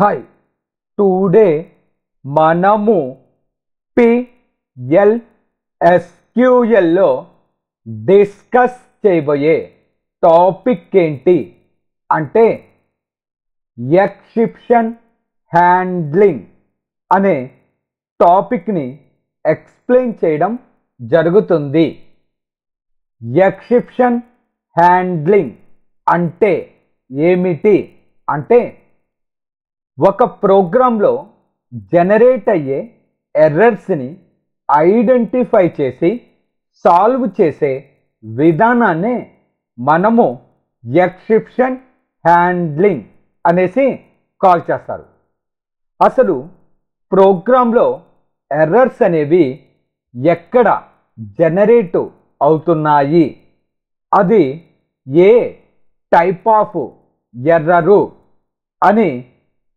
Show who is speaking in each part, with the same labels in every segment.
Speaker 1: Hi today మనము PLSQLలో discuss చేయబోయే topic ఏంటి అంటే ఎక్సెప్షన్ హ్యాండ్లింగ్ అనే టాపిక్ని ఎక్స్ప్లెయిన్ చేయడం జరుగుతుంది. ఎక్సెప్షన్ హ్యాండ్లింగ్ అంటే ఏమిటి అంటే ఒక ప్రోగ్రాంలో జనరేట్ అయ్యే ఎర్రర్స్ని ఐడెంటిఫై చేసి సాల్వ్ చేసే విధానాన్నే మనము ఎక్సెప్షన్ హ్యాండ్లింగ్ అనేసి కాల్ చేస్తారు. అసలు ప్రోగ్రాంలో ఎర్రర్స్ అనేవి ఎక్కడ జనరేట్ అవుతున్నాయి, అది ఏ టైప్ ఆఫ్ ఎర్రరు అని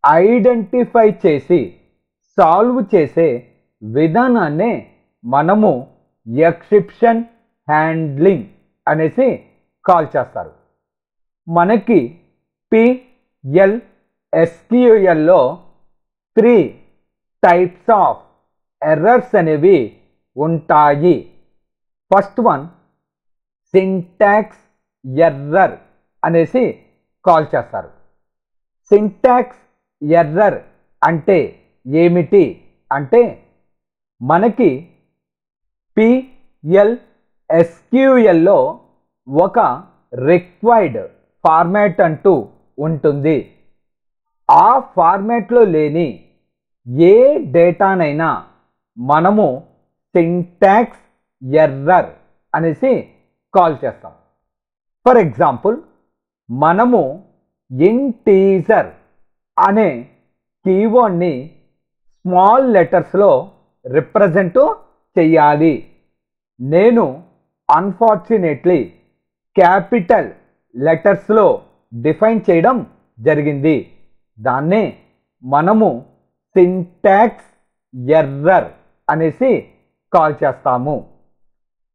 Speaker 1: ఐడెంటిఫై చేసి సాల్వ్ చేసే విధానాన్నే మనము ఎక్సెప్షన్ హ్యాండ్లింగ్ అనేసి కాల్ చేస్తారు. మనకి PLSQLలో 3 టైప్స్ ఆఫ్ ఎర్రర్స్ అనేవి ఉంటాయి. ఫస్ట్ వన్ సింటాక్స్ ఎర్రర్ అనేసి కాల్ చేస్తారు. సింటాక్స్ ఎర్రర్ అంటే ఏమిటి అంటే మనకి PLSQLలో ఒక రిక్వైర్డ్ ఫార్మాట్ అంటూ ఉంటుంది. ఆ ఫార్మాట్లో లేని ఏ డేటానైనా మనము సింటాక్స్ ఎర్రర్ అనేసి కాల్ చేస్తాం. ఫర్ ఎగ్జాంపుల్ మనము ఇంటీజర్ అనే కీవర్డ్ని స్మాల్ లెటర్స్లో రిప్రజెంట్ చేయాలి. నేను అన్ఫార్చునేట్లీ క్యాపిటల్ లెటర్స్లో డిఫైన్ చేయడం జరిగింది. దాన్నే మనము సింటాక్స్ ఎర్రర్ అనేసి కాల్ చేస్తాము.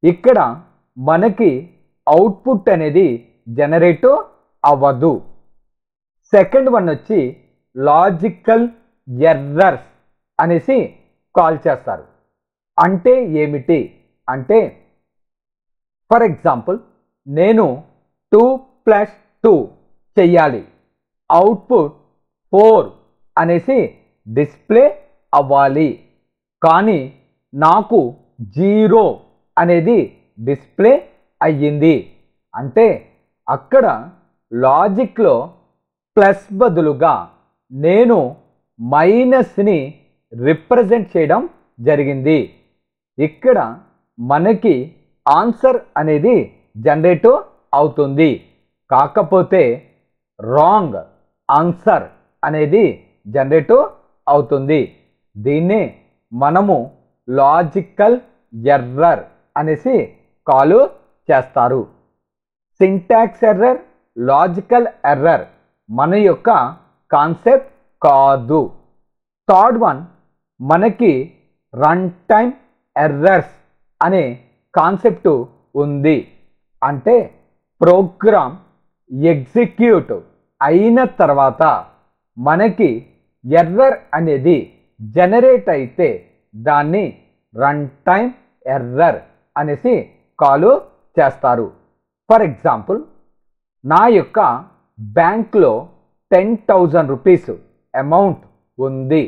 Speaker 1: ఇక్కడ మనకి అవుట్పుట్ అనేది జనరేట్ అవ్వదు. సెకండ్ వన్ వచ్చి లాజికల్ ఎర్రర్స్ అనేసి కాల్ చేస్తారు. అంటే ఏమిటి అంటే ఫర్ ఎగ్జాంపుల్ నేను 2+2 చెయ్యాలి, అవుట్పుట్ 4 అనేసి డిస్ప్లే అవ్వాలి, కానీ నాకు 0 అనేది డిస్ప్లే అయ్యింది. అంటే అక్కడ లాజిక్లో ప్లస్ బదులుగా నేను మైనస్ని రిప్రజెంట్ చేయడం జరిగింది. ఇక్కడ మనకి ఆన్సర్ అనేది జనరేట్ అవుతుంది, కాకపోతే రాంగ్ ఆన్సర్ అనేది జనరేట్ అవుతుంది. దీన్నే మనము లాజికల్ ఎర్రర్ అనేసి కాల్ చేస్తారు. సింటాక్స్ ఎర్రర్, లాజికల్ ఎర్రర్ మన యొక్క కాన్సెప్ట్ కాదు. థర్డ్ వన్ మనకి రన్ టైమ్ ఎర్రర్స్ అనే కాన్సెప్ట్ ఉంది. అంటే ప్రోగ్రామ్ ఎగ్జిక్యూట్ అయిన తర్వాత మనకి ఎర్రర్ అనేది జనరేట్ అయితే దాన్ని రన్ టైమ్ ఎర్రర్ అనేసి కాల్ చేస్తారు. ఫర్ ఎగ్జాంపుల్ నా యొక్క బ్యాంక్లో 10,000 రూపీస్ అమౌంట్ ఉంది.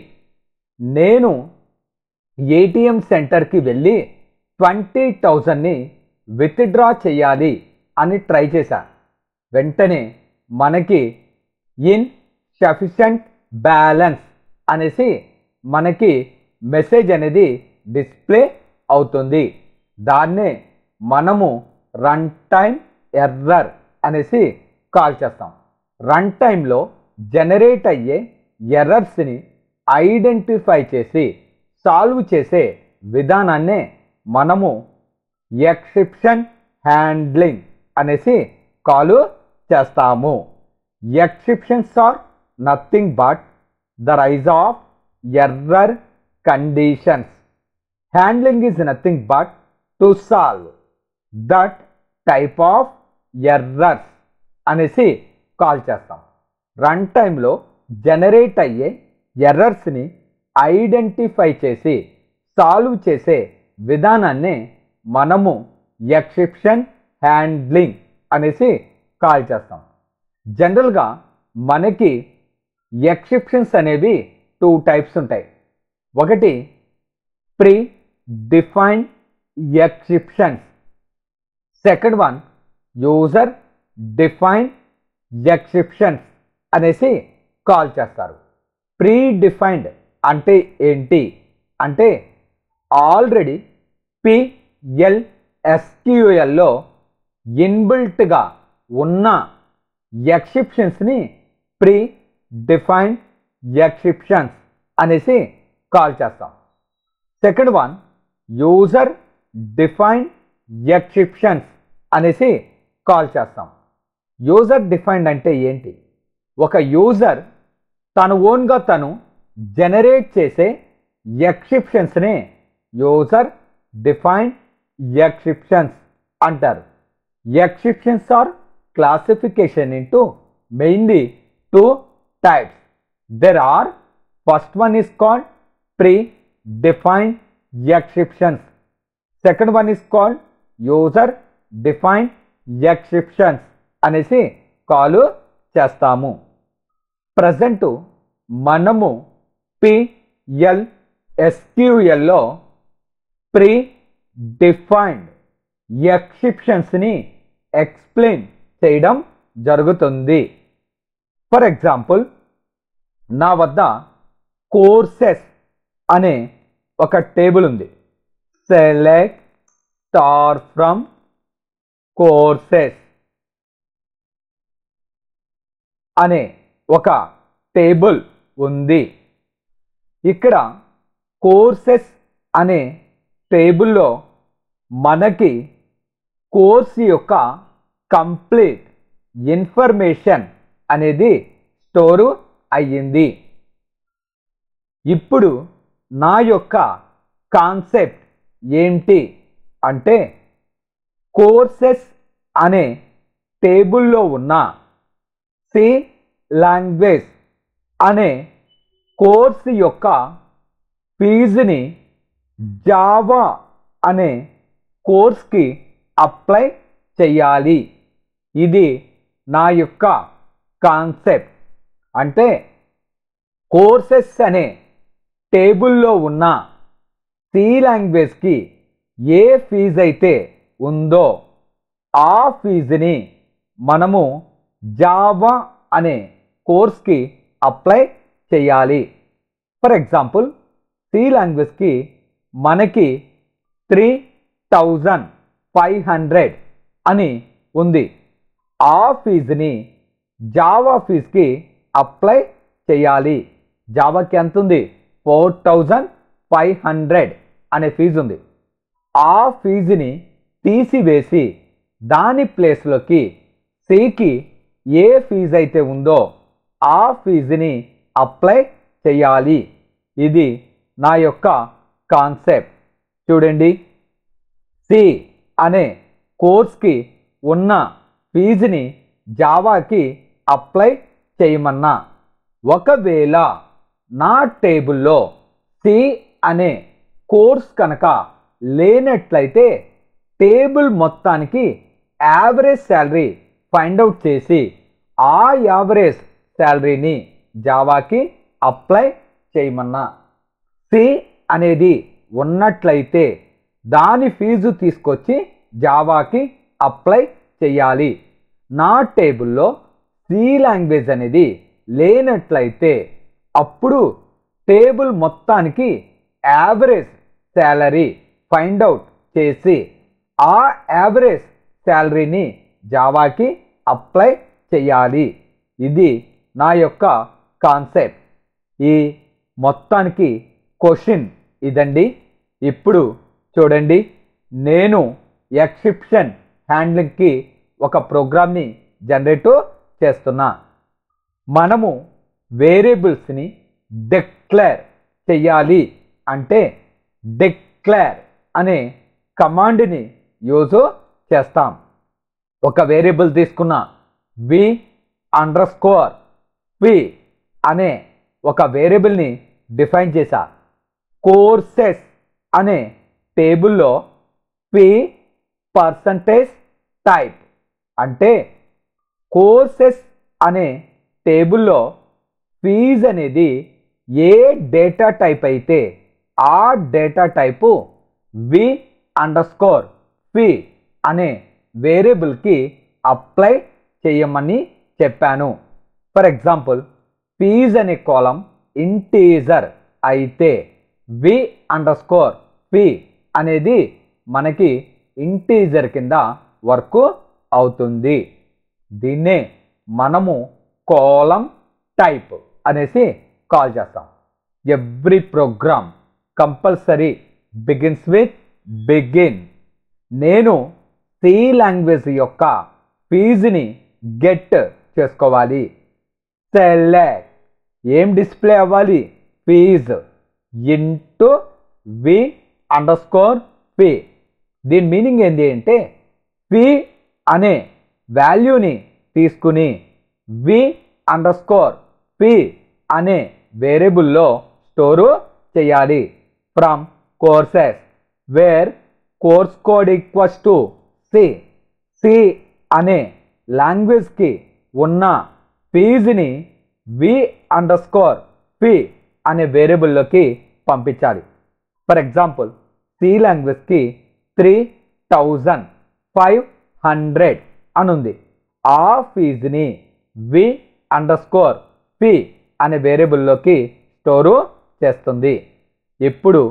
Speaker 1: నేను ఏటీఎం సెంటర్కి వెళ్ళి 20,000ని విత్డ్రా చేయాలి అని ట్రై చేశా. వెంటనే మనకి ఇన్సఫిషియంట్ బ్యాలెన్స్ అనేసి మనకి మెసేజ్ అనేది డిస్ప్లే అవుతుంది. దాన్నే మనము రన్ టైమ్ ఎర్రర్ అనేసి కాల్ చేస్తాం. రన్ టైంలో జనరేట్ అయ్యే ఎర్రర్స్ని ఐడెంటిఫై చేసి సాల్వ్ చేసే విధానాన్నే మనము ఎక్సెప్షన్ హ్యాండ్లింగ్ అనేసి కాల్ చేస్తాము. Exceptions are nothing but the rise of error conditions. Handling is nothing but to solve that type of errors అనేసి కాల్ చేస్తాం. రన్ టైంలో జనరేట్ అయ్యే ఎర్రర్స్ని ఐడెంటిఫై చేసి సాల్వ్ చేసే విధానాన్ని మనము ఎక్సెప్షన్ హ్యాండ్లింగ్ అనేసి కాల్ చేస్తాం. జనరల్గా మనకి ఎక్సెప్షన్స్ అనేవి 2 టైప్స్ ఉంటాయి. ఒకటి predefined exceptions, second one user defined exceptions అనేసి కాల్ చేస్తారు. ప్రీ డిఫైన్డ్ అంటే ఏంటి అంటే ఆల్రెడీ PLSQLలో ఇన్బిల్ట్గా ఉన్న ఎక్సెప్షన్స్ని ప్రీ డిఫైన్డ్ ఎక్సెప్షన్స్ అనేసి కాల్ చేస్తాం. Second one user defined exceptions అనేసి కాల్ చేస్తాం. యూజర్ డిఫైన్డ్ అంటే ఏంటి? ఒక యూజర్ తను ఓన్గా తను జనరేట్ చేసే ఎక్సెప్షన్స్నే యూజర్ డిఫైన్డ్ ఎక్సెప్షన్స్ అంటారు. Exceptions are classification into mainly 2 types. There are, first one is called pre-defined exceptions. Second one is called user-defined exceptions అనేసి కాల్ చేస్తాము. ప్రజెంట్ మనము PLSQLలో ప్రీ-డిఫైన్డ్ ఎక్సెప్షన్స్ని ఎక్స్ప్లెయిన్ చేయడం జరుగుతుంది. ఫర్ ఎగ్జాంపుల్, నా వద్ద కోర్సెస్ అనే ఒక టేబుల్ ఉంది. సెలెక్ట్ స్టార్ ఫ్రమ్ కోర్సెస్ అనే ఒక టేబుల్ ఉంది. ఇక్కడ కోర్సెస్ అనే టేబుల్లో మనకి కోర్సు యొక్క కంప్లీట్ ఇన్ఫర్మేషన్ అనేది స్టోరు అయ్యింది. ఇప్పుడు నా యొక్క కాన్సెప్ట్ ఏంటి అంటే కోర్సెస్ అనే టేబుల్లో ఉన్న సి లాంగ్వేజ్ అనే కోర్సు యొక్క ఫీజుని జావా అనే కోర్స్కి అప్లై చేయాలి. ఇది నా యొక్క కాన్సెప్ట్. అంటే కోర్సెస్ అనే టేబుల్లో ఉన్న సి లాంగ్వేజ్కి ఏ ఫీజు అయితే ఉందో ఆ ఫీజుని మనము జావా అనే కోర్స్కి అప్లై చేయాలి. ఫర్ ఎగ్జాంపుల్, సి లాంగ్వేజ్కి మనకి 3500 అని ఉంది. ఆ ఫీజుని జావా ఫీజుకి అప్లై చేయాలి. జావాకి ఎంత ఉంది? 4500 అనే ఫీజు ఉంది. ఆ ఫీజుని తీసివేసి దాని ప్లేస్లోకి సికి ఏ ఫీజు అయితే ఉందో ఆ ఫీజుని అప్లై చేయాలి. ఇది నా యొక్క కాన్సెప్ట్. చూడండి, సి అనే కోర్స్కి ఉన్న ఫీజుని జావాకి అప్లై చేయమన్నా, ఒకవేళ నా టేబుల్లో సి అనే కోర్స్ కనుక లేనట్లయితే టేబుల్ మొత్తానికి యావరేజ్ శాలరీ ఫైండ్ అవుట్ చేసి ఆ యావరేజ్ శాలరీని జావాకి అప్లై చేయమన్నా. సి అనేది ఉన్నట్లయితే దాని ఫీజు తీసుకొచ్చి జావాకి అప్లై చేయాలి. నా టేబుల్లో సి లాంగ్వేజ్ అనేది లేనట్లయితే అప్పుడు టేబుల్ మొత్తానికి యావరేజ్ శాలరీ ఫైండ్ అవుట్ చేసి ఆ యావరేజ్ శాలరీని జావాకి అప్లై చేయాలి. ఇది నా యొక్క కాన్సెప్ట్. ఈ మొత్తానికి క్వశ్చన్ ఇదండి. ఇప్పుడు చూడండి, నేను ఎక్సెప్షన్ హ్యాండ్లింగ్కి ఒక ప్రోగ్రామ్ని జనరేట్ చేస్తున్నా. మనము వేరియబుల్స్ని డిక్లేర్ చేయాలి అంటే డిక్లేర్ అనే కమాండ్ని యూజ్ చేస్తాం. ఒక వేరియబుల్ తీసుకున్న v_p అనే ఒక వేరియబుల్ని డిఫైన్ చేశా. కోర్సెస్ అనే టేబుల్లో ఫీ పర్సంటేజ్ టైప్ అంటే కోర్సెస్ అనే టేబుల్లో ఫీజ్ అనేది ఏ డేటా టైప్ అయితే ఆ డేటా టైపు వి అండర్ స్కోర్ ఫీ అనే వేరియబుల్కి అప్లై చేయమని చెప్పాను. ఫర్ ఎగ్జాంపుల్ ఫీజ్ అనే కాలం ఇంటీజర్ అయితే వి అండర్ స్కోర్ ఫీ అనేది మనకి ఇంటీజర్ కింద వర్క్ అవుతుంది. దీన్నే మనము కాలం టైప్ అనేసి కాల్ చేస్తాం. Every program compulsory begins with begin. నేను సి లాంగ్వేజ్ యొక్క ఫీజ్ని గెట్ చేసుకోవాలి. సెలెక్ట్ ఏం డిస్ప్లే అవ్వాలి? Fees into v underscore fee. దీని మీనింగ్ ఏంటి అంటే ఫీ అనే వాల్యూని తీసుకుని వి అండర్ స్కోర్ ఫీ అనే వేరియబుల్లో స్టోరు చేయాలి. From courses where course code equals to C. C అనే లాంగ్వేజ్కి ఉన్న ఫీజ్ని వి అండర్ స్కోర్ ఫీ అనే వేరియబుల్లోకి పంపించాలి. ఫర్ ఎగ్జాంపుల్ సి లాంగ్వేజ్కి 3500 అనుంది. ఆ ఫీజ్ని వి అండర్ స్కోర్ ఫీ అనే వేరియబుల్లోకి స్టోరు చేస్తుంది. ఇప్పుడు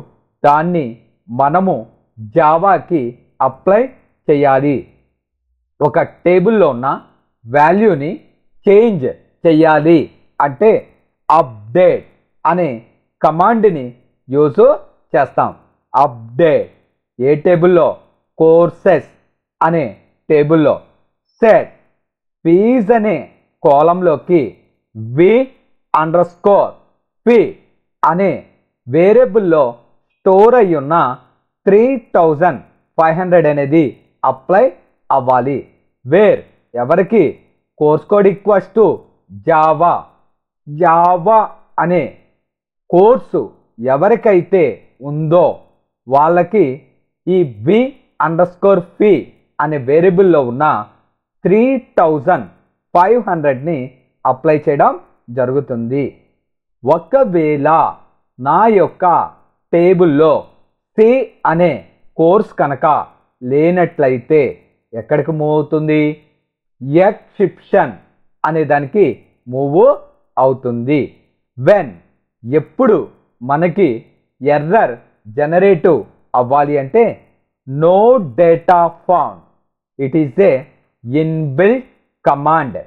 Speaker 1: దాన్ని మనము జావాకి అప్లై చేయాలి. ఒక టేబుల్లో ఉన్న వాల్యూని చేంజ్ చేయాలి అంటే అప్డేట్ అనే కమాండ్ని యూజ్ చేస్తాం. అప్డేట్ ఏ టేబుల్లో? కోర్సెస్ అనే టేబుల్లో. సెట్ ఫీజ్ అనే కాలంలోకి వి అండర్ స్కోర్ ఫీ అనే వేరియబుల్లో స్టోర్ అయ్యున్న 3500 అనేది అప్లై అవ్వాలి. వేర్ ఎవరికి? Course code equals to Java. Java అనే కోర్సు ఎవరికైతే ఉందో వాళ్ళకి ఈ వి అండర్ స్కోర్ ఫీ అనే వేరియబుల్లో ఉన్న 3500ని అప్లై చేయడం జరుగుతుంది. ఒకవేళ నా యొక్క టేబుల్లో సి అనే కోర్స్ కనుక లేనట్లయితే ఎక్కడికి మూవ్ అవుతుంది? ఎక్సెప్షన్ అనే దానికి మూవ్ అవుతుంది. వెన్ ఎప్పుడు మనకి ఎర్రర్ జనరేటివ్ అవ్వాలి అంటే no data found. It is a inbuilt command.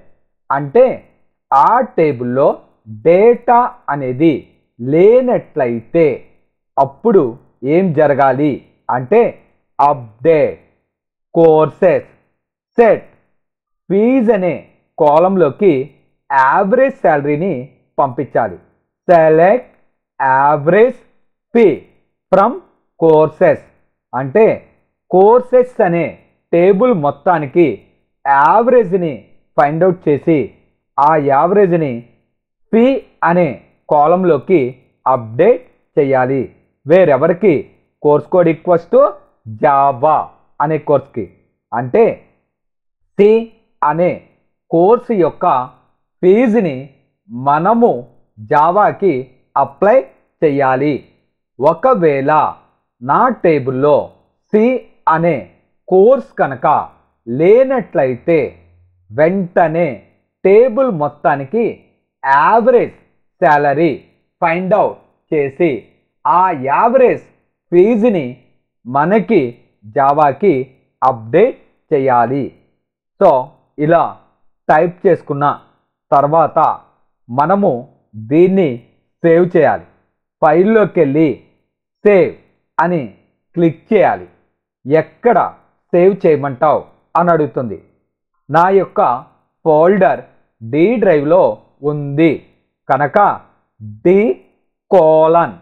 Speaker 1: అంటే ఆ టేబుల్లో డేటా అనేది లేనట్లయితే అప్పుడు ఏం జరగాలి అంటే అప్డేట్ కోర్సెస్ సెట్ ఫీజ్ అనే కాలంలోకి యావరేజ్ శాలరీని పంపించాలి. Select average fee from courses అంటే కోర్సెస్ అనే టేబుల్ మొత్తానికి యావరేజ్ని ఫైండ్ అవుట్ చేసి ఆ యావరేజ్ని ఫీ అనే కాలంలోకి అప్డేట్ చేయాలి. వేరెవరికి? Course code equals to Java అనే కోర్స్కి. అంటే సి అనే కోర్సు యొక్క ఫీజుని మనము జావాకి అప్లై చేయాలి. ఒకవేళ నా టేబుల్లో సి అనే కోర్స్ కనుక లేనట్లయితే వెంటనే టేబుల్ మొత్తానికి యావరేజ్ శాలరీ ఫైండ్ అవుట్ చేసి ఆ యావరేజ్ ఫీజుని మనకి జావాకి అప్డేట్ చేయాలి. సో ఇలా టైప్ చేసుకున్న తర్వాత మనము దీన్ని సేవ్ చేయాలి. ఫైల్లోకి వెళ్ళి సేవ్ అని క్లిక్ చేయాలి. ఎక్కడ సేవ్ చేయమంటావు అని అడుగుతుంది. నా యొక్క ఫోల్డర్ డి డ్రైవ్లో ఉంది కనుక డి కోలన్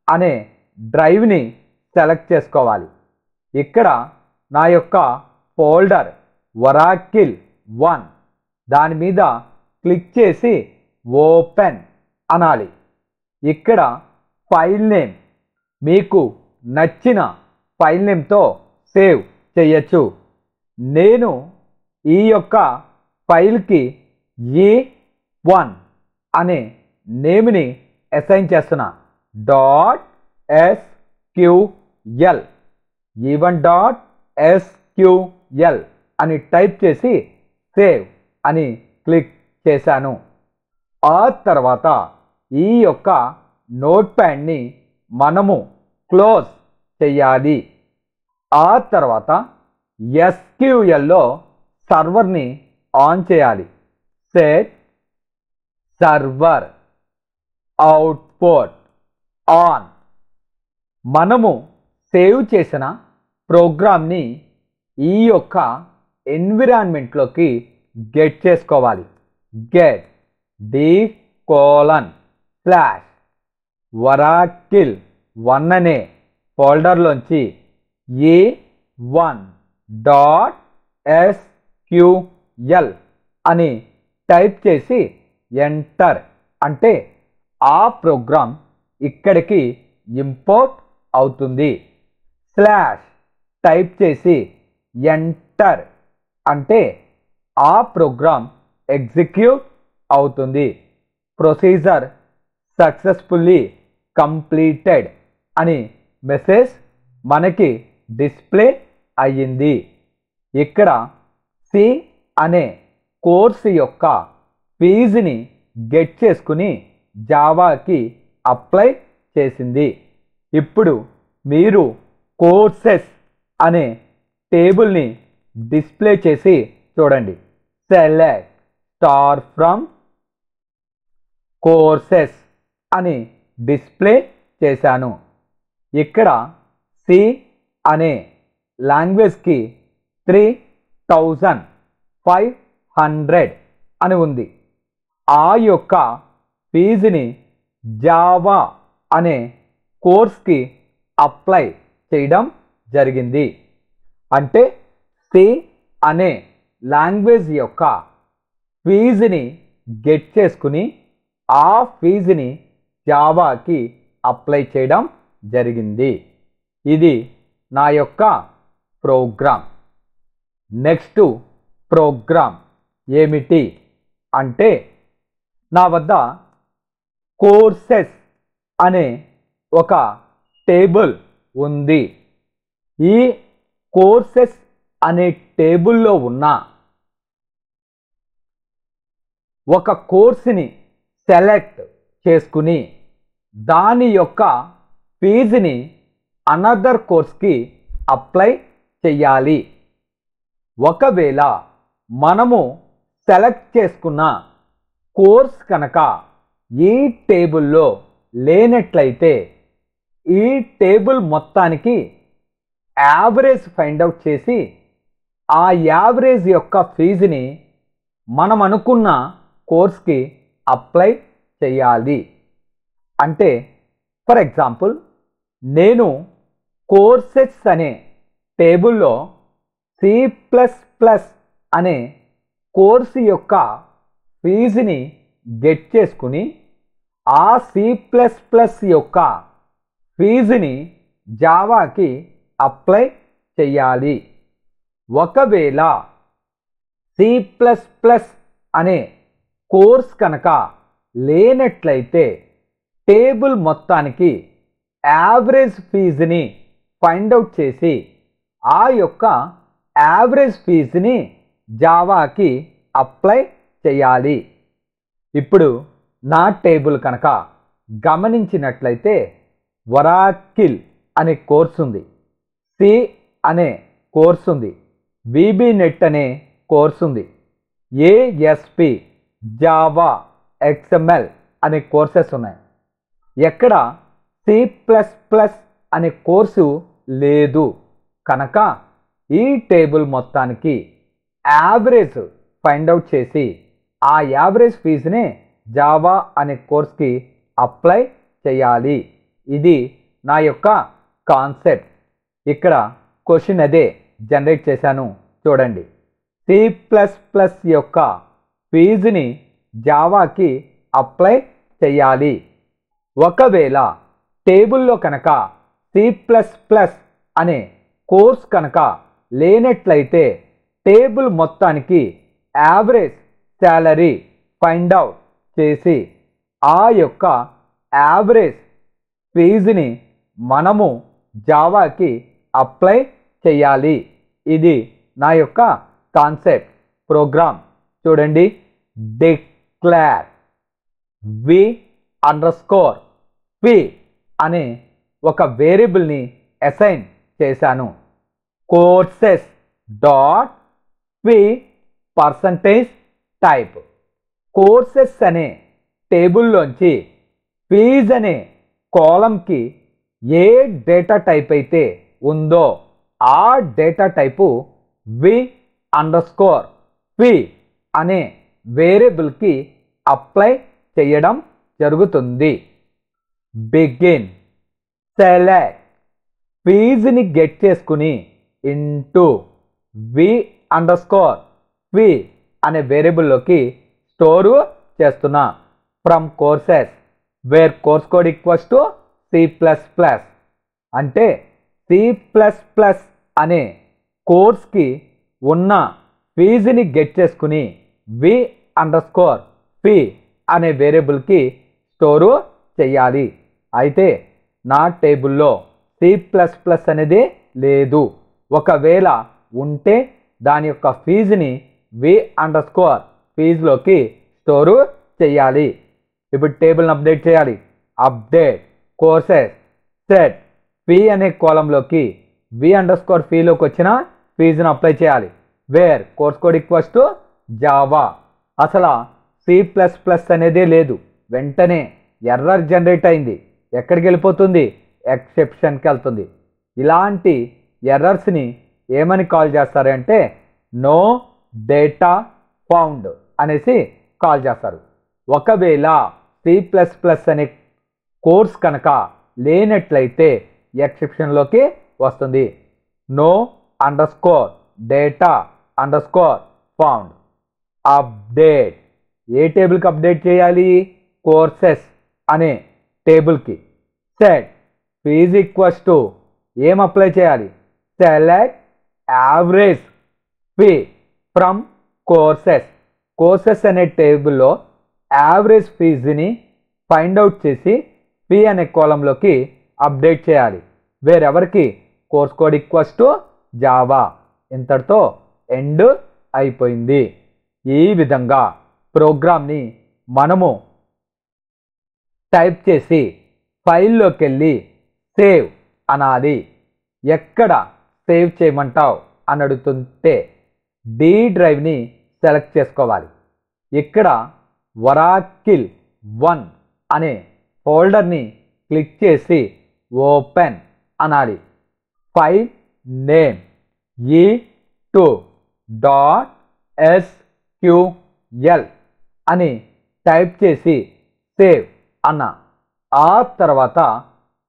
Speaker 1: అనే డ్రైవ్ని సెలెక్ట్ చేసుకోవాలి. ఇక్కడ నా యొక్క ఫోల్డర్ ఒరాకిల్ 1 దాని మీద క్లిక్ చేసి ఓపెన్ అనాలి. ఇక్కడ ఫైల్ నేమ్ మీకు నచ్చిన ఫైల్ నేమ్తో సేవ్ చేయొచ్చు. నేను ఈ యొక్క ఫైల్కి E1 అనే నేమ్ని అసైన్ చేస్తున్నా. .SQL E1.SQL అని టైప్ చేసి సేవ్ అని క్లిక్ చేశాను. ఆ తర్వాత ఈ యొక్క నోట్ప్యాడ్ని మనము క్లోజ్ చేయాలి. ఆ తర్వాత SQLలో సర్వర్ని ఆన్ చేయాలి. Set server output on. మనము సేవ్ చేసిన ప్రోగ్రామ్ని ఈ యొక్క ఎన్విరాన్మెంట్లోకి గెట్ చేసుకోవాలి. గెట్ d:/oracle1 అనే ఫోల్డర్లోంచి E1.SQL అని టైప్ చేసి ఎంటర్ అంటే ఆ ప్రోగ్రామ్ ఇక్కడికి ఇంపోర్ట్ అవుతుంది. స్లాష్ టైప్ చేసి ఎంటర్ అంటే ఆ ప్రోగ్రామ్ ఎగ్జిక్యూట్ అవుతుంది. ప్రొసీజర్ సక్సెస్ఫుల్లీ కంప్లీటెడ్ అని మెసేజ్ మనకి డిస్ప్లే అయ్యింది. ఇక్కడ సి అనే కోర్సు యొక్క ఫీజుని గెట్ చేసుకుని జావాకి అప్లై చేసింది. ఇప్పుడు మీరు కోర్సెస్ అనే టేబుల్ని డిస్ప్లే చేసి చూడండి. సెలెక్ట్ స్టార్ ఫ్రమ్ కోర్సెస్ అని డిస్ప్లే చేశాను. ఇక్కడ సి అనే లాంగ్వేజ్కి 3500 అని ఉంది. ఆ యొక్క ఫీజుని జావా అనే కోర్స్కి అప్లై చేయడం జరిగింది. అంటే సి అనే లాంగ్వేజ్ యొక్క ఫీజుని గెట్ చేసుకుని ఆ ఫీజుని జావాకి అప్లై చేయడం జరిగింది. ఇది నా యొక్క ప్రోగ్రామ్. నెక్స్ట్ ప్రోగ్రామ్ ఏమిటి అంటే నా వద్ద కోర్సెస్ అనే ఒక టేబుల్ ఉంది. ఈ కోర్సెస్ అనే టేబుల్లో ఉన్న ఒక కోర్సుని సెలెక్ట్ చేసుకుని దాని యొక్క ఫీజుని అనదర్ కోర్స్కి అప్లై చేయాలి. ఒకవేళ మనము సెలెక్ట్ చేసుకున్న కోర్స్ కనుక ఈ టేబుల్లో లేనట్లయితే ఈ టేబుల్ మొత్తానికి యావరేజ్ ఫైండ్ అవుట్ చేసి ఆ యావరేజ్ యొక్క ఫీజుని మనం అనుకున్న కోర్స్కి అప్లై చేయాలి. అంటే ఫర్ ఎగ్జాంపుల్ నేను కోర్సెస్ అనే టేబుల్లో C++ అనే కోర్సు యొక్క ఫీజుని గెట్ చేసుకుని ఆ C++ యొక్క ఫీజుని జావాకి అప్లై చేయాలి. ఒకవేళ C++ అనే కోర్స్ కనుక లేనట్లయితే టేబుల్ మొత్తానికి యావరేజ్ ఫీజుని ఫైండ్ అవుట్ చేసి ఆ యొక్క యావరేజ్ ఫీజుని జావాకి అప్లై చేయాలి. ఇప్పుడు నా టేబుల్ కనుక గమనించినట్లయితే ఒరాకిల్ అనే కోర్సు ఉంది, సి అనే కోర్సు ఉంది, VBNet అనే కోర్సు ఉంది, ASP జావా XML అనే కోర్సెస్ ఉన్నాయి. ఎక్కడ C++ అనే కోర్సు లేదు కనుక ఈ టేబుల్ మొత్తానికి యావరేజ్ ఫైండ్ అవుట్ చేసి ఆ యావరేజ్ ఫీజునే జావా అనే కోర్స్కి అప్లై చేయాలి. ఇది నా యొక్క కాన్సెప్ట్. ఇక్కడ క్వశ్చన్ అదే జనరేట్ చేశాను చూడండి. C++ యొక్క ఫీజుని జావాకి అప్లై చేయాలి. ఒకవేళ టేబుల్లో కనుక C++ అనే కోర్స్ కనుక లేనట్లయితే టేబుల్ మొత్తానికి యావరేజ్ శాలరీ ఫైండ్ అవుట్ చేసి ఆ యొక్క యావరేజ్ ఫీజుని మనము జావాకి అప్లై చేయాలి. ఇది నా యొక్క కాన్సెప్ట్ ప్రోగ్రామ్. చూడండి, డిక్లేర్ v_p అనే ఒక వేరియబుల్ని అసైన్ చేశాను. Courses dot p percentage type. Courses అనే టేబుల్లోంచి ఫీజ్ అనే కాలంకి ఏ డేటా టైప్ అయితే ఉందో ఆ డేటా టైపు v_p అనే వేరియబుల్కి అప్లై చేయడం జరుగుతుంది. బిగిన్ సెలెక్ట్ ఫీజుని గెట్ చేసుకుని ఇంటూ v_p అనే వేరియబుల్లోకి స్టోరు చేస్తున్నా. From courses where course code equals to C++. అంటే C++ అనే కోర్స్కి ఉన్న ఫీజుని గెట్ చేసుకుని v_p అనే వేరియబుల్కి స్టోరు చేయాలి. అయితే నా టేబుల్లో C++ అనేది లేదు. ఒకవేళ ఉంటే దాని యొక్క ఫీజుని v_pలోకి స్టోరు చేయాలి. ఇప్పుడు టేబుల్ని అప్డేట్ చేయాలి. అప్డేట్ కోర్సెస్ సెట్ p అనే కాలంలోకి v_pలోకి వచ్చిన ఫీజును అప్లై చేయాలి. Where course code equals to Java. అసలు C++ అనేదే లేదు. వెంటనే ఎర్రర్ జనరేట్ అయింది. ఎక్కడికి వెళ్ళిపోతుంది? ఎక్సెప్షన్కి వెళ్తుంది. ఇలాంటి ఎర్రర్స్ని ఏమని కాల్ చేస్తారంటే నో డేటా ఫౌండ్ అనేసి కాల్ చేస్తారు. ఒకవేళ C++ అనే కోర్స్ కనుక లేనట్లయితే ఎక్సెప్షన్లోకి వస్తుంది. No underscore data underscore found. Update ఏ టేబుల్కి అప్డేట్ చేయాలి? కోర్సెస్ అనే టేబుల్కి. సెట్ ఫీజ్ ఈక్వల్స్ టు ఏం అప్లై చేయాలి? Select average fee from courses. Courses అనే టేబుల్లో యావరేజ్ ఫీజుని ఫైండ్ అవుట్ చేసి ఫీ అనే కాలంలోకి అప్డేట్ చేయాలి. వేరెవరికి? Course code equals to Java. ఇంతటితో ఎండ్ అయిపోయింది. ఈ విధంగా ప్రోగ్రామ్ని మనము టైప్ చేసి ఫైల్లోకి వెళ్ళి సేవ్ అనాలి. ఎక్కడ సేవ్ చేయమంటావు అని అడుగుతుంటే డి డ్రైవ్ని సెలెక్ట్ చేసుకోవాలి. ఇక్కడ వరాకిల్ 1 అనే ఫోల్డర్ని క్లిక్ చేసి ఓపెన్ అనాలి. ఫైల్ నేమ్ e2.sql అని టైప్ చేసి సేవ్ అన్న. ఆ తర్వాత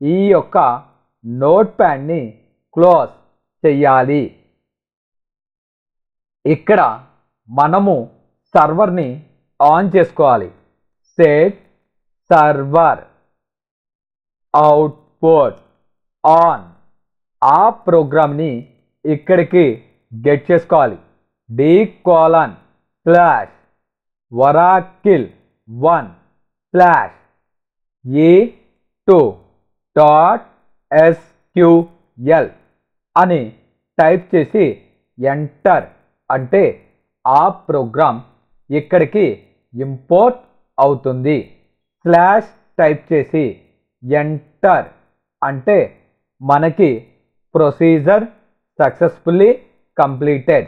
Speaker 1: ఈ యొక్క నోట్ ప్యాడ్ని క్లోజ్ చెయ్యాలి. ఇక్కడ మనము సర్వర్ని ఆన్ చేసుకోవాలి. Set server output on. ఆ ప్రోగ్రామ్ని ఇక్కడికి గెట్ చేసుకోవాలి. d://oracle1/e2.sql అని టైప్ చేసి ఎంటర్ అంటే ఆ ప్రోగ్రామ్ ఇక్కడికి ఇంపోర్ట్ అవుతుంది. స్లాష్ టైప్ చేసి ఎంటర్ అంటే మనకి ప్రొసీజర్ సక్సెస్ఫుల్లీ కంప్లీటెడ్.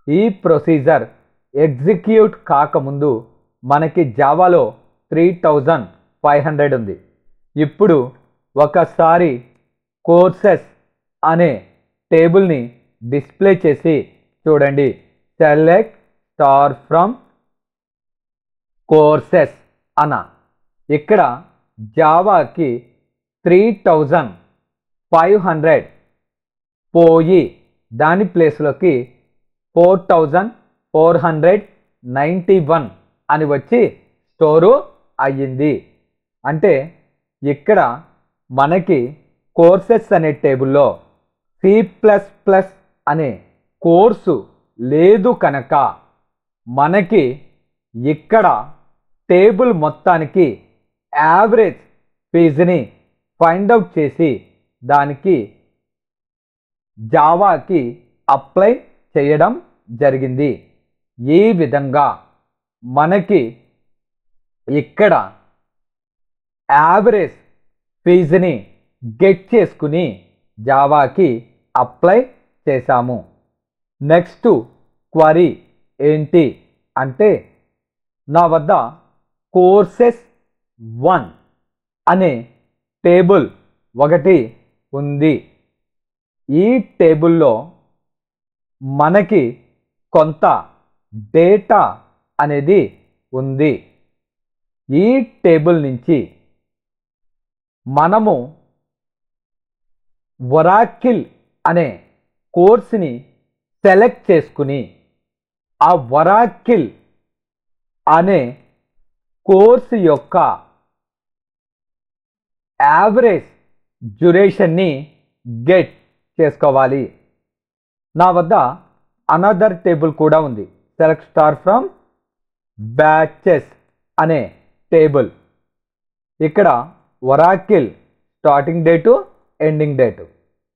Speaker 1: ఈ ప్రొసీజర్ ఎగ్జిక్యూట్ కాకముందు మనకి జావాలో 3500 ఉంది. ఇప్పుడు ఒకసారి కోర్సెస్ అనే టేబుల్ని డిస్ప్లే చేసి చూడండి. సెలెక్ట్ స్టార్ ఫ్రమ్ కోర్సెస్ అన్న. ఇక్కడ జావాకి 3500 పోయి దాని ప్లేస్లోకి 4491 అని వచ్చి స్టోరు అయ్యింది. అంటే ఇక్కడ మనకి కోర్సెస్ అనే టేబుల్లో C++ అనే కోర్సు లేదు కనుక మనకి ఇక్కడ టేబుల్ మొత్తానికి యావరేజ్ ఫీజుని ఫైండ్ అవుట్ చేసి దానికి జావాకి అప్లై చేయడం జరిగింది. ఈ విధంగా మనకి ఇక్కడ యావరేజ్ ఫీజుని గెట్ చేసుకుని జావాకి అప్లై చేశాము. నెక్స్ట్ క్వరీ ఏంటి అంటే నా వద్ద కోర్సెస్ 1 అనే టేబుల్ ఒకటి ఉంది. ఈ టేబుల్లో మనకి కొంత డేటా అనేది ఉంది. ఈ టేబుల్ నుంచి మనము ఒరాకిల్ అనే కోర్సుని సెలెక్ట్ చేసుకుని ఆ ఒరాకిల్ అనే కోర్సు యొక్క యావరేజ్ డ్యూరేషన్ని గెట్ చేసుకోవాలి. నా వద్ద అనదర్ టేబుల్ కూడా ఉంది. సెలెక్ట్ స్టార్ ఫ్రమ్ బ్యాచెస్ అనే టేబుల్. ఇక్కడ Oracle starting date ending date,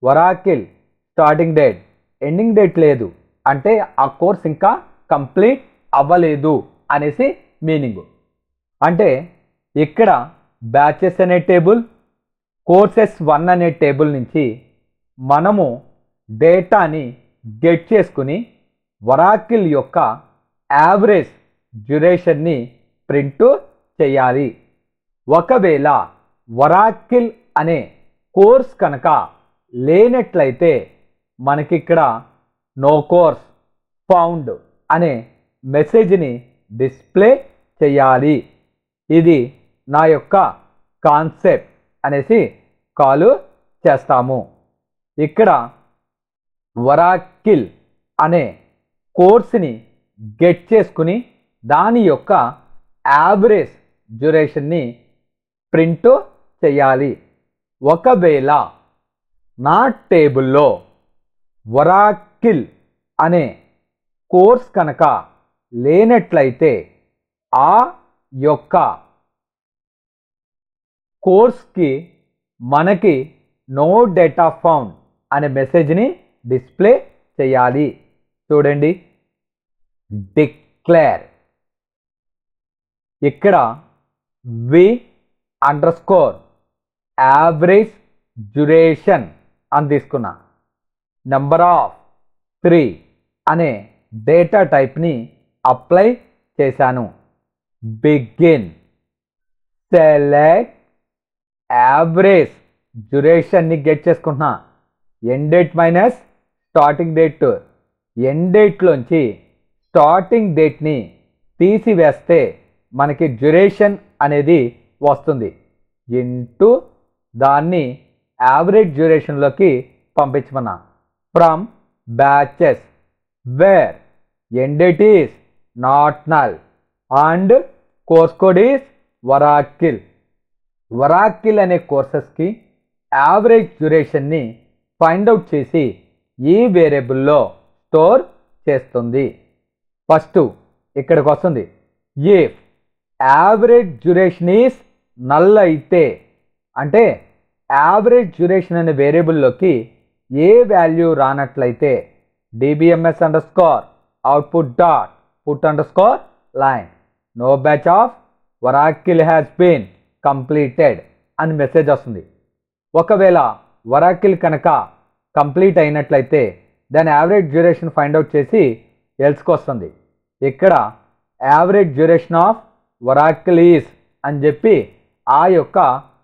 Speaker 1: Oracle starting date ending date లేదు అంటే ఆ కోర్స్ ఇంకా కంప్లీట్ అవ్వలేదు అనేసి మీనింగ్. అంటే ఇక్కడ బ్యాచెస్ అనే టేబుల్, కోర్సెస్ 1 అనే టేబుల్ నుంచి మనము డేటాని గెట్ చేసుకుని ఒరాకిల్ యొక్క యావరేజ్ డ్యూరేషన్ని ప్రింట్ చేయాలి. ఒకవేళ ఒరాకిల్ అనే కోర్స్ కనుక లేనట్లయితే మనకి ఇక్కడ నో కోర్స్ ఫౌండ్ అనే మెసేజ్ని డిస్ప్లే చేయాలి. ఇది నా యొక్క కాన్సెప్ట్ అనేసి కాల్ చేస్తాము. ఇక్కడ ఒరాకిల్ అనే కోర్సుని గెట్ చేసుకుని దాని యొక్క యావరేజ్ డ్యూరేషన్ని ప్రింట్ చేయాలి. ఒకవేళ నా టేబుల్లో ఒరాకిల్ అనే కోర్స్ కనుక లేనట్లయితే ఆ యొక్క కోర్స్కి మనకి నో డేటా ఫౌండ్ అనే మెసేజ్ని డిస్ప్లే చేయాలి. చూడండి, డిక్లేర్. ఇక్కడ v__ యావరేజ్ డ్యూరేషన్ అని తీసుకున్నా. నెంబర్ ఆఫ్ 3 అనే డేటా టైప్ని అప్లై చేశాను. బిగిన్ సెలెక్ట్ యావరేజ్ డ్యూరేషన్ని గెట్ చేసుకుంటున్నా. End date minus starting date. End డేట్లోంచి స్టార్టింగ్ డేట్ని తీసివేస్తే మనకి డ్యూరేషన్ అనేది వస్తుంది. ఇంటూ దాన్ని యావరేజ్ డ్యూరేషన్లోకి పంపించమన్నా. From batches where end date is not null and course code is Oracle. Oracle అనే కోర్సెస్కి యావరేజ్ డ్యూరేషన్ని ఫైండ్ అవుట్ చేసి ఈ వేరియబుల్లో స్టోర్ చేస్తుంది. ఫస్ట్ ఇక్కడికి వస్తుంది. If average duration is null అయితే అంటే యావరేజ్ డ్యూరేషన్ అనే వేరియబుల్లోకి ఏ value రానట్లయితే dbms_ output dot put_ line no batch of Oracle has been completed అని మెసేజ్ వస్తుంది. ఒకవేళ ఒరాకిల్ కనుక కంప్లీట్ అయినట్లయితే దాని యావరేజ్ డ్యూరేషన్ ఫైండ్ అవుట్ చేసి ఎల్స్కి వస్తుంది. ఇక్కడ average duration of Oracle is అని చెప్పి ఆ యొక్క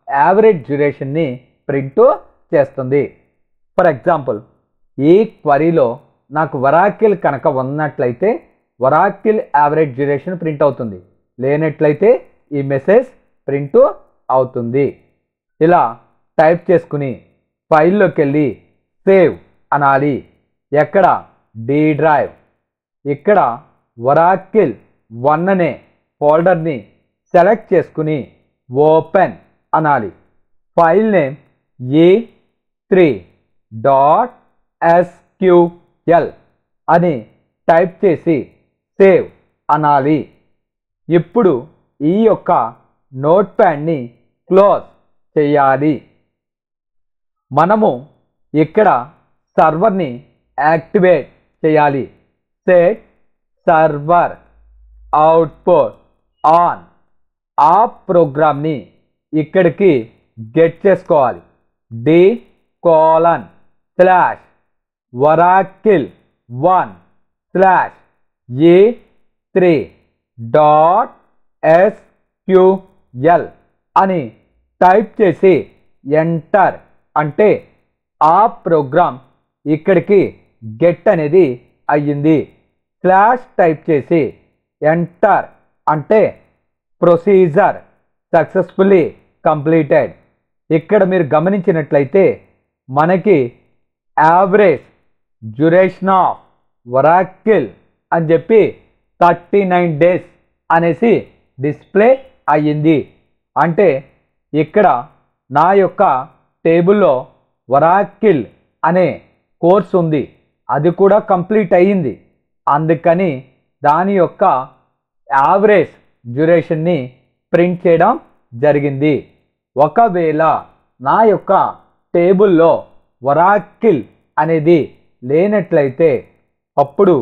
Speaker 1: యావరేజ్ డ్యూరేషన్ని ప్రింట్ చేస్తుంది. ఫర్ ఎగ్జాంపుల్, ఈ క్వరీలో నాకు ఒరాకిల్ కనుక ఉన్నట్లయితే ఒరాకిల్ యావరేజ్ డ్యూరేషన్ ప్రింట్ అవుతుంది. లేనట్లయితే ఈ మెసేజ్ ప్రింట్ అవుతుంది. ఇలా టైప్ చేసుకుని ఫైల్లోకి వెళ్ళి సేవ్ అనాలి. ఎక్కడ డి డ్రైవ్. ఇక్కడ ఒరాకిల్ 1 అనే ఫోల్డర్ని సెలెక్ట్ చేసుకుని ఓపెన్ అనాలి. ఫైల్ నేమ్ e3.sql అని టైప్ చేసి సేవ్ అనాలి. ఇప్పుడు ఈ యొక్క నోట్ప్యాడ్ని క్లోజ్ చేయాలి. మనము ఇక్కడ సర్వర్ని యాక్టివేట్ చేయాలి. Set server output on. ఆ ప్రోగ్రామ్ని ఇక్కడికి గెట్ చేసుకోవాలి. d:/oracle1/e3.sql అని టైప్ చేసి ఎంటర్ అంటే ఆ ప్రోగ్రామ్ ఇక్కడికి గెట్ అనేది అయ్యింది. స్లాష్ టైప్ చేసి ఎంటర్ అంటే ప్రొసీజర్ సక్సెస్ఫుల్లీ కంప్లీటెడ్. ఇక్కడ మీరు గమనించినట్లయితే మనకి యావరేజ్ డ్యూరేషన్ ఆఫ్ ఒరాకిల్ అని చెప్పి 39 days అనేసి డిస్ప్లే అయ్యింది. అంటే ఇక్కడ నా యొక్క టేబుల్లో ఒరాకిల్ అనే కోర్స్ ఉంది, అది కూడా కంప్లీట్ అయ్యింది. అందుకని దాని యొక్క యావరేజ్ డ్యూరేషన్ని ప్రింట్ చేయడం జరిగింది. ఒకవేళ నా యొక్క టేబుల్లో ఒరాకిల్ అనేది లేనట్లయితే అప్పుడు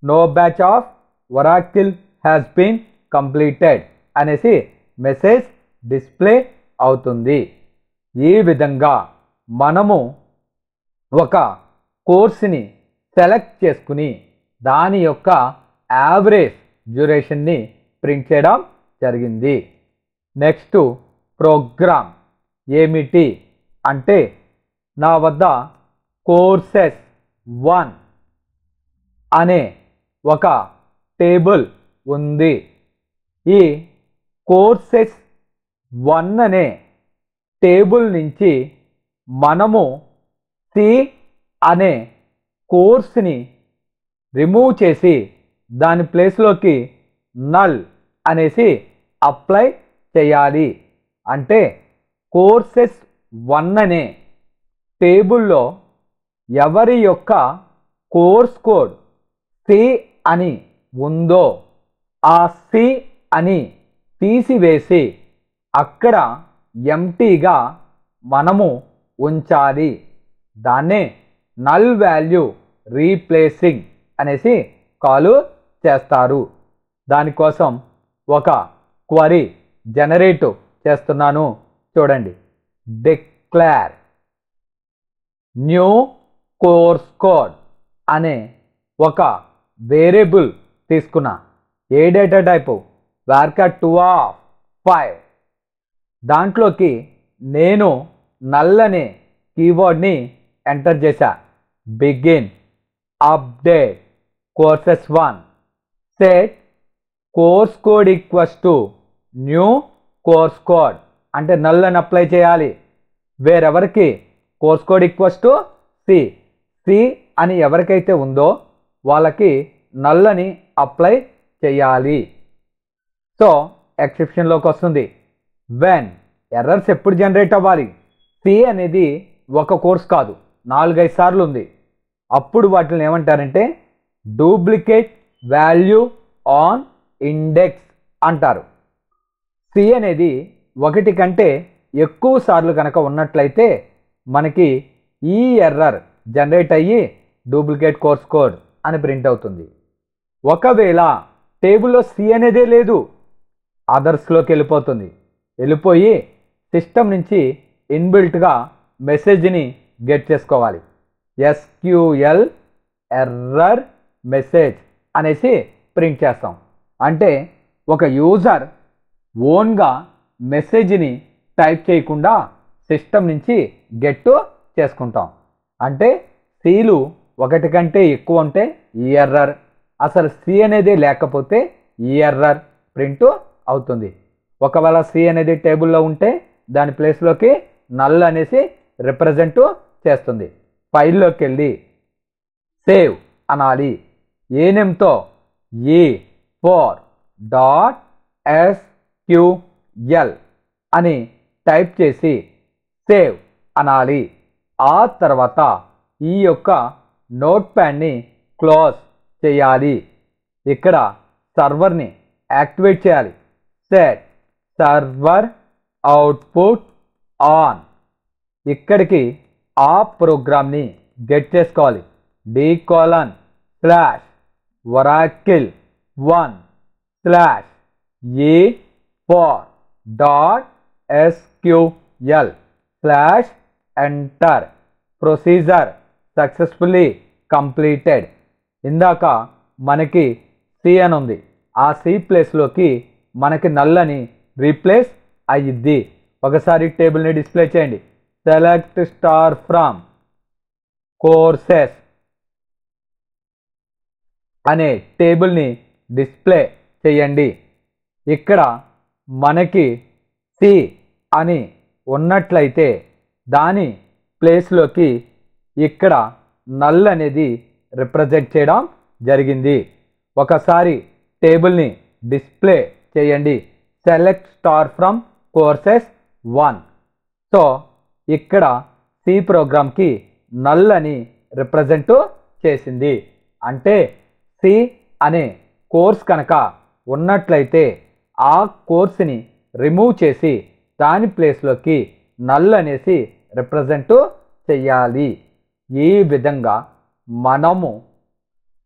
Speaker 1: no batch of Oracle has been completed అనేసి మెసేజ్ డిస్ప్లే అవుతుంది. ఈ విధంగా మనము ఒక కోర్సుని సెలెక్ట్ చేసుకుని దాని యొక్క యావరేజ్ డ్యూరేషన్ని ప్రింట్ చేయడం జరిగింది. నెక్స్ట్ ప్రోగ్రామ్ ఏమిటి అంటే నా వద్ద కోర్సెస్ 1 అనే ఒక టేబుల్ ఉంది. ఈ కోర్సెస్ 1 అనే టేబుల్ నుంచి మనము సి అనే కోర్స్ని రిమూవ్ చేసి దాని ప్లేస్లోకి నల్ అనేసి అప్లై చేయాలి. అంటే కోర్సెస్ 1 అనే టేబుల్లో ఎవరి యొక్క కోర్స్ కోడ్ సి అని ఉందో ఆ సి అని తీసివేసి అక్కడ ఎంటీగా మనము ఉంచాలి. దాన్నే నల్ వాల్యూ రీప్లేసింగ్ అనేసి కాల్ చేస్తారు. దానికోసం ఒక క్వరీ జనరేట్ చేస్తున్నాను. చూడండి, డిక్లేర్ న్యూ కోర్స్ కోడ్ అనే ఒక వేరియబుల్ తీసుకున్నా. ఏ డేటా టైపు varchar 2/5. దాంట్లోకి నేను నల్ అనే కీవర్డ్ని ఎంటర్ చేశా. Begin update courses 1 set course code equals to new course code అంటే నల్ అని అప్లై చేయాలి. వేరెవరికి course code equals to C C అని ఎవరికైతే ఉందో వాళ్ళకి నల్ అని అప్లై చేయాలి. సో ఎక్సెప్షన్లోకి వస్తుంది. వెన్ ఎర్రర్స్ ఎప్పుడు జనరేట్ అవ్వాలి? సి అనేది ఒక కోర్స్ కాదు, 4-5 సార్లు ఉంది. అప్పుడు వాటిని ఏమంటారంటే డూప్లికేట్ వాల్యూ ఆన్ ఇండెక్స్ అంటారు. సి అనేది 1 కంటే ఎక్కువ సార్లు కనుక ఉన్నట్లయితే మనకి ఈ ఎర్రర్ జనరేట్ అయ్యి డూప్లికేట్ కోర్స్ కోడ్ అని ప్రింట్ అవుతుంది. ఒకవేళ టేబుల్లో సి అనేదే లేదు, అదర్స్లోకి వెళ్ళిపోయి సిస్టమ్ నుంచి ఇన్బిల్ట్గా మెసేజ్ని గెట్ చేసుకోవాలి. SQL ఎర్రర్ మెసేజ్ అనేసి ప్రింట్ చేస్తాం. అంటే ఒక యూజర్ ఓన్గా మెసేజ్ని టైప్ చేయకుండా సిస్టమ్ నుంచి గెట్ చేసుకుంటాం. అంటే సీలు 1 కంటే ఎక్కువ ఉంటే ఈ ఎర్రర్, అసలు సి అనేది లేకపోతే ఈ ఎర్రర్ ప్రింట్ అవుతుంది. ఒకవేళ సి అనేది టేబుల్లో ఉంటే దాని ప్లేస్లోకి నల్ అనేసి రిప్రజెంట్ చేస్తుంది. ఫైల్లోకి వెళ్ళి సేవ్ అనాలి. ఏ నేమ్తో e4.sql అని టైప్ చేసి సేవ్ అనాలి. ఆ తర్వాత ఈ యొక్క నోట్ ప్యాడ్ని క్లోజ్ చేయాలి. ఇక్కడ సర్వర్ని యాక్టివేట్ చేయాలి. Set server output on. ఇక్కడికి ఆ ప్రోగ్రామ్ని గెట్ చేసుకోవాలి. d://oracle1/e4.sql/enter procedure successfully completed. ఇందాక మనకి సి అని ఉంది. ఆ సి ప్లేస్లోకి మనకి నల్లని రీప్లేస్ అయ్యిద్ది. ఒకసారి టేబుల్ని డిస్ప్లే చేయండి. సెలెక్ట్ స్టార్ ఫ్రమ్ కోర్సెస్ అనే టేబుల్ని డిస్ప్లే చేయండి. ఇక్కడ మనకి సి అని ఉన్నట్లయితే దాని ప్లేస్లోకి ఇక్కడ నల్ అనేది రిప్రజెంట్ చేయడం జరిగింది. ఒకసారి టేబుల్ని డిస్ప్లే చేయండి. Select star from courses 1. So ఇక్కడ సి ప్రోగ్రామ్కి నల్ అని రిప్రజెంట్ చేసింది. అంటే సి అనే కోర్స్ కనుక ఉన్నట్లయితే ఆ కోర్స్ని రిమూవ్ చేసి దాని ప్లేస్లోకి నల్ అనేసి రిప్రజెంట్ చెయ్యాలి. ఈ విధంగా మనము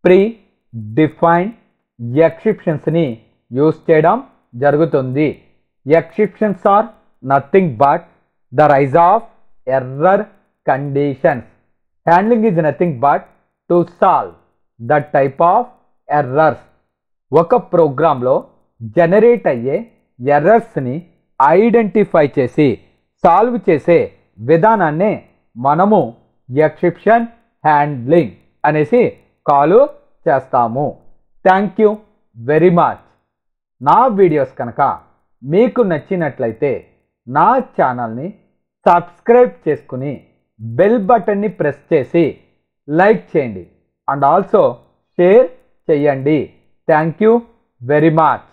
Speaker 1: ప్రీ డిఫైన్డ్ ఎక్సెప్షన్స్ని యూజ్ చేయడం జరుగుతుంది. Exceptions are nothing but the rise of error conditions. Handling is nothing but to solve the type of errors. ఒక ప్రోగ్రాంలో జనరేట్ అయ్యే ఎర్రర్స్ని ఐడెంటిఫై చేసి సాల్వ్ చేసే విధానాన్నే మనము ఎక్సెప్షన్ హ్యాండ్లింగ్ అనేసి కాల్ చేస్తాము. Thank you very much. నా వీడియోస్ కనుక మీకు నచ్చినట్లయితే నా ఛానల్ని సబ్స్క్రైబ్ చేసుకుని బెల్ బటన్ని ప్రెస్ చేసి లైక్ చేయండి అండ్ ఆల్సో షేర్ చేయండి. Thank you very much.